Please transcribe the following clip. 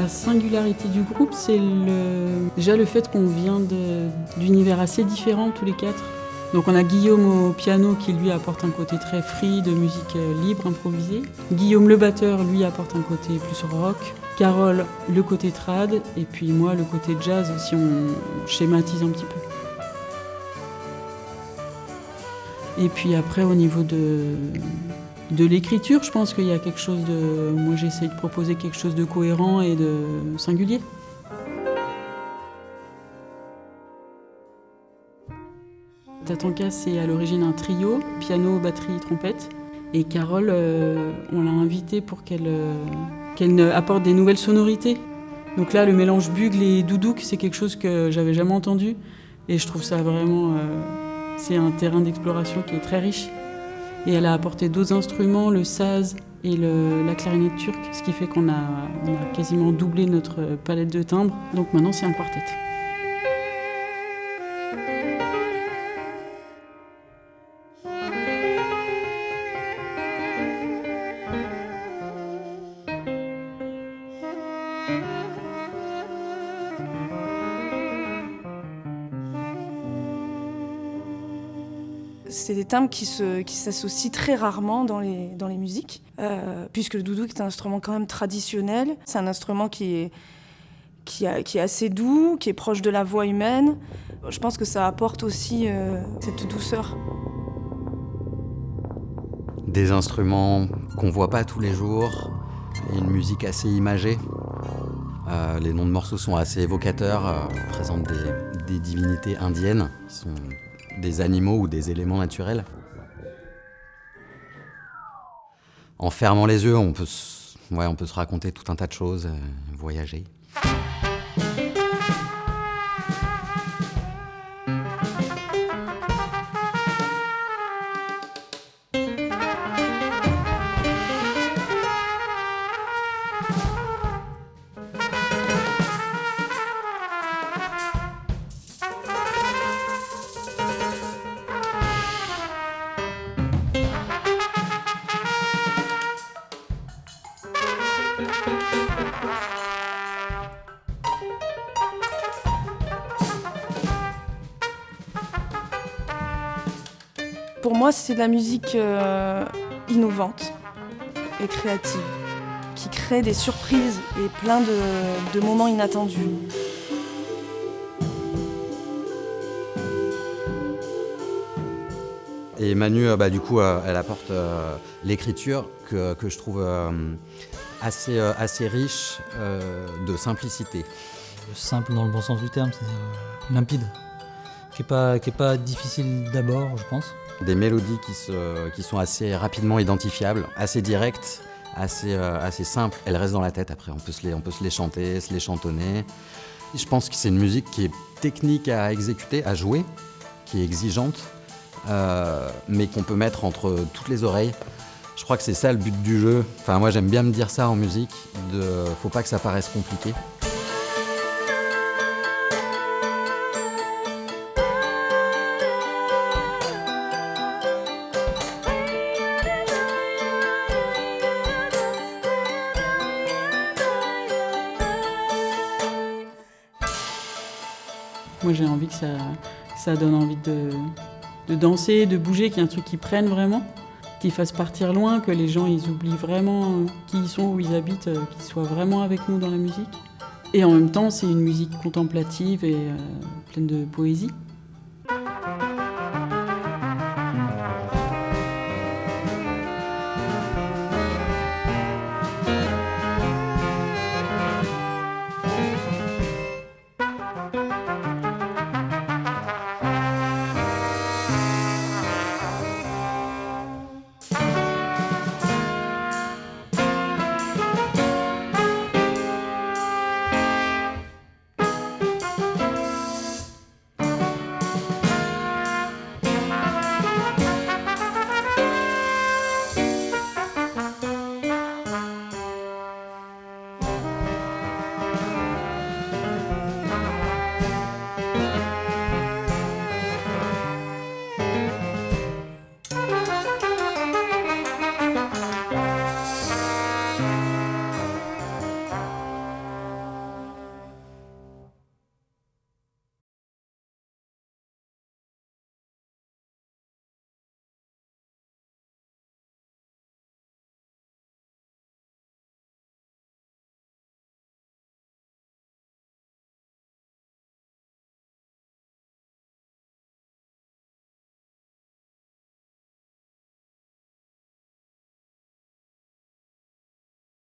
La singularité du groupe, c'est déjà le fait qu'on vient d'univers assez différents tous les quatre. Donc on a Guillaume au piano qui lui apporte un côté très free, de musique libre, improvisée. Guillaume le batteur, lui apporte un côté plus rock. Carole, le côté trad, et puis moi, le côté jazz, si on schématise un petit peu. Et puis après, au niveau de l'écriture, je pense qu'il y a quelque chose de... Moi, j'essaye de proposer quelque chose de cohérent et de singulier. Tatanka, c'est à l'origine un trio, piano, batterie, trompette. Et Carole, on l'a invitée pour qu'elle apporte des nouvelles sonorités. Donc là, le mélange bugle et doudouk, c'est quelque chose que j'avais jamais entendu. Et je trouve ça vraiment... c'est un terrain d'exploration qui est très riche. Et elle a apporté d'autres instruments, le saz et la clarinette turque, ce qui fait qu'on a quasiment doublé notre palette de timbres. Donc maintenant, c'est un quartet. C'est des timbres qui s'associent très rarement dans les musiques, puisque le doudouk est un instrument quand même traditionnel. C'est un instrument qui est assez doux, qui est proche de la voix humaine. Je pense que ça apporte aussi cette douceur. Des instruments qu'on voit pas tous les jours, et une musique assez imagée. Les noms de morceaux sont assez évocateurs, présentent des divinités indiennes qui sont des animaux ou des éléments naturels. En fermant les yeux, on peut se raconter tout un tas de choses, voyager. Pour moi, c'est de la musique innovante et créative, qui crée des surprises et plein de moments inattendus. Et Manu, du coup, elle apporte l'écriture que je trouve assez riche de simplicité. Simple dans le bon sens du terme, c'est limpide, qui est pas difficile d'abord, je pense. Des mélodies qui sont assez rapidement identifiables, assez directes, assez simples. Elles restent dans la tête après, on peut se les chanter, se les chantonner. Et je pense que c'est une musique qui est technique à exécuter, à jouer, qui est exigeante, mais qu'on peut mettre entre toutes les oreilles. Je crois que c'est ça le but du jeu. Enfin, moi j'aime bien me dire ça en musique, faut pas que ça paraisse compliqué. Moi, j'ai envie que ça donne envie de danser, de bouger, qu'il y ait un truc qui prenne vraiment, qui fasse partir loin, que les gens ils oublient vraiment qui ils sont, où ils habitent, qu'ils soient vraiment avec nous dans la musique. Et en même temps, c'est une musique contemplative et pleine de poésie.